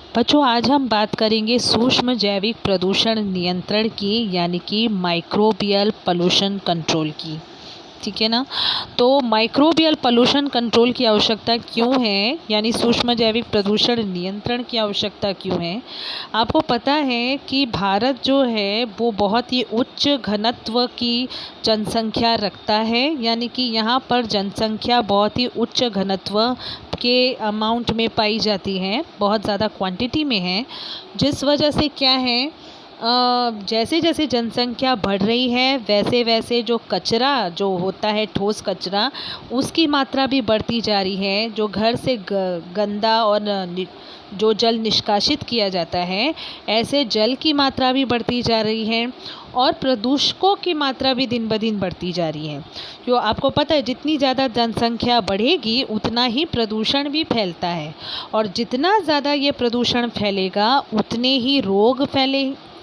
बच्चों, आज हम बात करेंगे सूक्ष्म जैविक प्रदूषण नियंत्रण की, यानी कि माइक्रोबियल पोल्यूशन कंट्रोल की। ठीक है ना। तो माइक्रोबियल पोल्यूशन कंट्रोल की आवश्यकता क्यों है, यानी सूक्ष्म जैविक प्रदूषण नियंत्रण की आवश्यकता क्यों है। आपको पता है कि भारत जो है वो बहुत ही उच्च घनत्व की जनसंख्या रखता है, यानी कि यहाँ पर जनसंख्या बहुत ही उच्च घनत्व के अमाउंट में पाई जाती है, बहुत ज़्यादा क्वांटिटी में है। जिस वजह से क्या है, जैसे जैसे जनसंख्या बढ़ रही है वैसे वैसे जो कचरा जो होता है, ठोस कचरा, उसकी मात्रा भी बढ़ती जा रही है। जो घर से गंदा और जो जल निष्कासित किया जाता है, ऐसे जल की मात्रा भी बढ़ती जा रही है और प्रदूषकों की मात्रा भी दिन ब दिन बढ़ती जा रही है। जो आपको पता है, जितनी ज़्यादा जनसंख्या बढ़ेगी उतना ही प्रदूषण भी फैलता है, और जितना ज़्यादा ये प्रदूषण फैलेगा उतने ही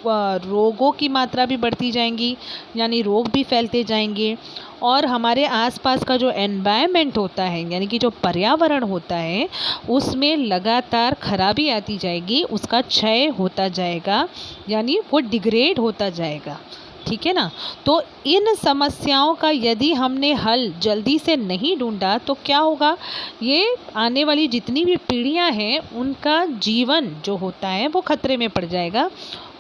रोगों की मात्रा भी बढ़ती जाएंगी, यानी रोग भी फैलते जाएंगे। और हमारे आसपास का जो एनवायरनमेंट होता है, यानी कि जो पर्यावरण होता है, उसमें लगातार खराबी आती जाएगी, उसका क्षय होता जाएगा, यानी वो डिग्रेड होता जाएगा। ठीक है ना। तो इन समस्याओं का यदि हमने हल जल्दी से नहीं ढूंढा तो क्या होगा, ये आने वाली जितनी भी पीढ़ियां हैं उनका जीवन जो होता है वो खतरे में पड़ जाएगा,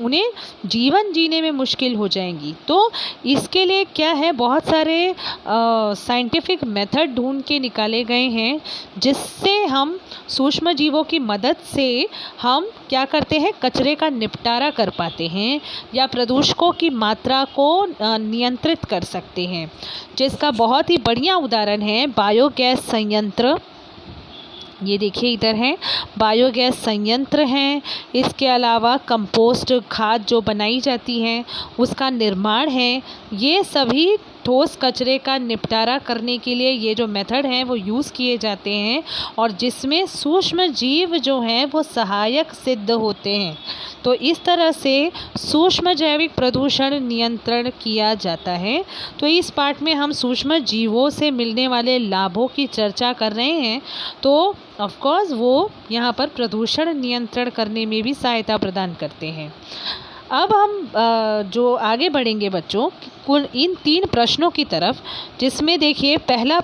उन्हें जीवन जीने में मुश्किल हो जाएंगी। तो इसके लिए क्या है, बहुत सारे साइंटिफिक मेथड ढूंढ के निकाले गए हैं, जिससे हम सूक्ष्म जीवों की मदद से हम क्या करते हैं, कचरे का निपटारा कर पाते हैं या प्रदूषकों की मात्रा को नियंत्रित कर सकते हैं। जिसका बहुत ही बढ़िया उदाहरण है बायोगैस संयंत्र। ये देखिए इधर है, बायोगैस संयंत्र हैं। इसके अलावा कंपोस्ट खाद जो बनाई जाती है उसका निर्माण है। ये सभी ठोस कचरे का निपटारा करने के लिए ये जो मेथड हैं वो यूज़ किए जाते हैं, और जिसमें सूक्ष्म जीव जो हैं वो सहायक सिद्ध होते हैं। तो इस तरह से सूक्ष्म जैविक प्रदूषण नियंत्रण किया जाता है। तो इस पार्ट में हम सूक्ष्म जीवों से मिलने वाले लाभों की चर्चा कर रहे हैं। तो ऑफ कोर्स वो यहाँ पर प्रदूषण नियंत्रण करने में भी सहायता प्रदान करते हैं। अब हम जो आगे बढ़ेंगे बच्चों, कुल इन 3 प्रश्नों की तरफ, जिसमें देखिए पहला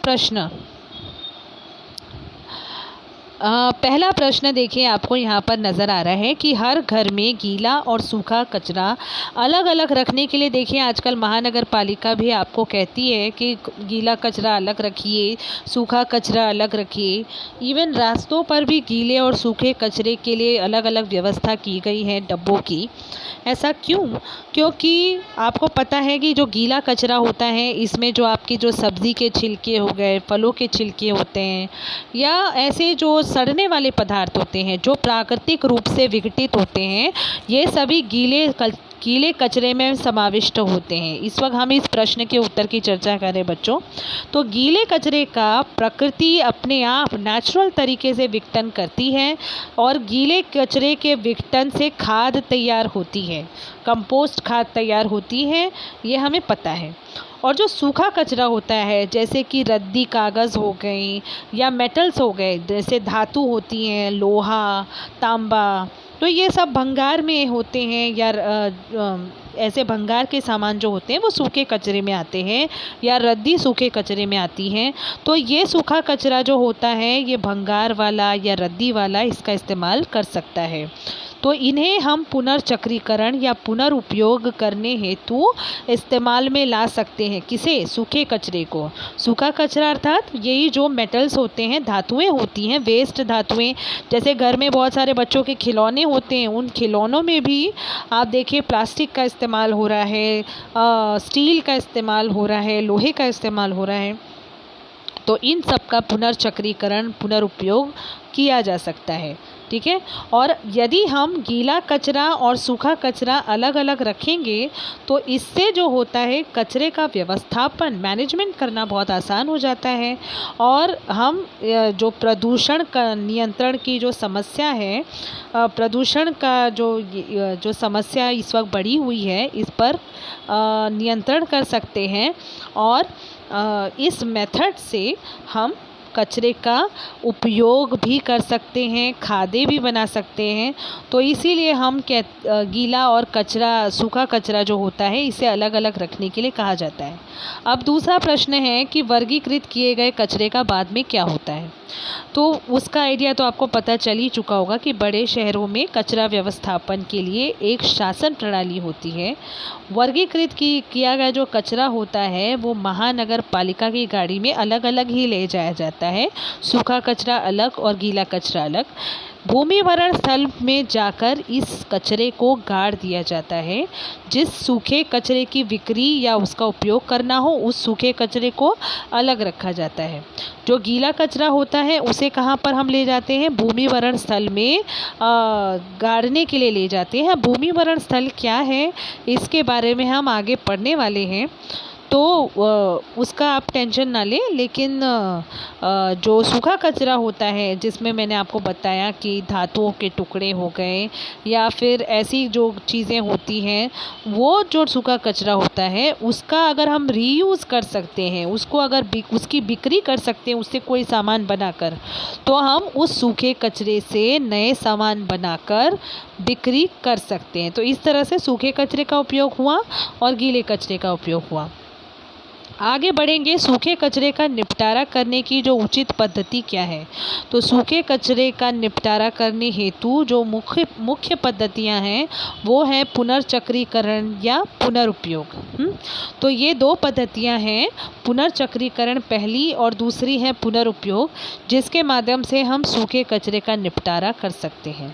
प्रश्न देखिए आपको यहाँ पर नज़र आ रहा है कि हर घर में गीला और सूखा कचरा अलग अलग रखने के लिए, देखिए आजकल महानगर पालिका भी आपको कहती है कि गीला कचरा अलग रखिए, सूखा कचरा अलग रखिए। इवन रास्तों पर भी गीले और सूखे कचरे के लिए अलग अलग व्यवस्था की गई है डब्बों की। ऐसा क्यों? क्योंकि आपको पता है कि जो गीला कचरा होता है, इसमें जो आपकी जो सब्ज़ी के छिलके हो गए, फलों के छिलके होते हैं, या ऐसे जो सड़ने वाले पदार्थ होते हैं जो प्राकृतिक रूप से विघटित होते हैं, ये सभी गीले कचरे में समाविष्ट होते हैं। इस वक्त हम इस प्रश्न के उत्तर की चर्चा करें बच्चों, तो गीले कचरे का प्रकृति अपने आप नेचुरल तरीके से विघटन करती है, और गीले कचरे के विघटन से खाद तैयार होती है, कंपोस्ट खाद तैयार होती है, ये हमें पता है। और जो सूखा कचरा होता है, जैसे कि रद्दी कागज़ हो गई या मेटल्स हो गए, जैसे धातु होती हैं, लोहा, तांबा, तो ये सब भंगार में होते हैं, या ऐसे भंगार के सामान जो होते हैं वो सूखे कचरे में आते हैं, या रद्दी सूखे कचरे में आती हैं। तो ये सूखा कचरा जो होता है, ये भंगार वाला या रद्दी वाला इसका इस्तेमाल कर सकता है। तो इन्हें हम पुनर्चक्रीकरण या पुनर्उपयोग करने हेतु इस्तेमाल में ला सकते हैं। किसे? सूखे कचरे को। सूखा कचरा अर्थात यही जो मेटल्स होते हैं, धातुएं होती हैं, वेस्ट धातुएं, जैसे घर में बहुत सारे बच्चों के खिलौने होते हैं, उन खिलौनों में भी आप देखिए प्लास्टिक का इस्तेमाल हो रहा है, स्टील का इस्तेमाल हो रहा है, लोहे का इस्तेमाल हो रहा है। तो इन सब का पुनर्चक्रीकरण, पुनर्उपयोग किया जा सकता है। ठीक है। और यदि हम गीला कचरा और सूखा कचरा अलग अलग रखेंगे तो इससे जो होता है, कचरे का व्यवस्थापन, मैनेजमेंट करना बहुत आसान हो जाता है, और हम जो प्रदूषण का नियंत्रण की जो समस्या है, प्रदूषण का जो समस्या इस वक्त बढ़ी हुई है, इस पर नियंत्रण कर सकते हैं। और इस मेथड से हम कचरे का उपयोग भी कर सकते हैं, खादें भी बना सकते हैं। तो इसीलिए हम गीला और कचरा, सूखा कचरा जो होता है, इसे अलग अलग रखने के लिए कहा जाता है। अब दूसरा प्रश्न है कि वर्गीकृत किए गए कचरे का बाद में क्या होता है। तो उसका आइडिया तो आपको पता चल ही चुका होगा कि बड़े शहरों में कचरा व्यवस्थापन के लिए एक शासन प्रणाली होती है। वर्गीकृत किया गया जो कचरा होता है वो महानगर पालिका की गाड़ी में अलग अलग ही ले जाया जाता है। सूखा कचरा अलग और गीला कचरा अलग। भूमिभरण स्थल में जाकर इस कचरे को गाड़ दिया जाता है। जिस सूखे कचरे की बिक्री या उसका उपयोग करना हो, उस सूखे कचरे को अलग रखा जाता है। जो गीला कचरा होता है उसे कहाँ पर हम ले जाते हैं? भूमिभरण स्थल में गाड़ने के लिए ले जाते हैं। भूमिभरण स्थल क्या है, इसके बारे में हम आगे पढ़ने वाले हैं, तो उसका आप टेंशन ना लें। लेकिन जो सूखा कचरा होता है, जिसमें मैंने आपको बताया कि धातुओं के टुकड़े हो गए या फिर ऐसी जो चीज़ें होती हैं, वो जो सूखा कचरा होता है उसका अगर हम रीयूज़ कर सकते हैं, उसको अगर उसकी बिक्री कर सकते हैं, उससे कोई सामान बनाकर, तो हम उस सूखे कचरे से नए सामान बनाकर बिक्री कर सकते हैं। तो इस तरह से सूखे कचरे का उपयोग हुआ और गीले कचरे का उपयोग हुआ। आगे बढ़ेंगे, सूखे कचरे का निपटारा करने की जो उचित पद्धति क्या है। तो सूखे कचरे का निपटारा करने हेतु जो मुख्य पद्धतियां हैं वो है पुनर्चक्रीकरण या पुनरुपयोग। तो ये दो पद्धतियां हैं, पुनर्चक्रीकरण पहली और दूसरी है पुनरुपयोग, जिसके माध्यम से हम सूखे कचरे का निपटारा कर सकते हैं।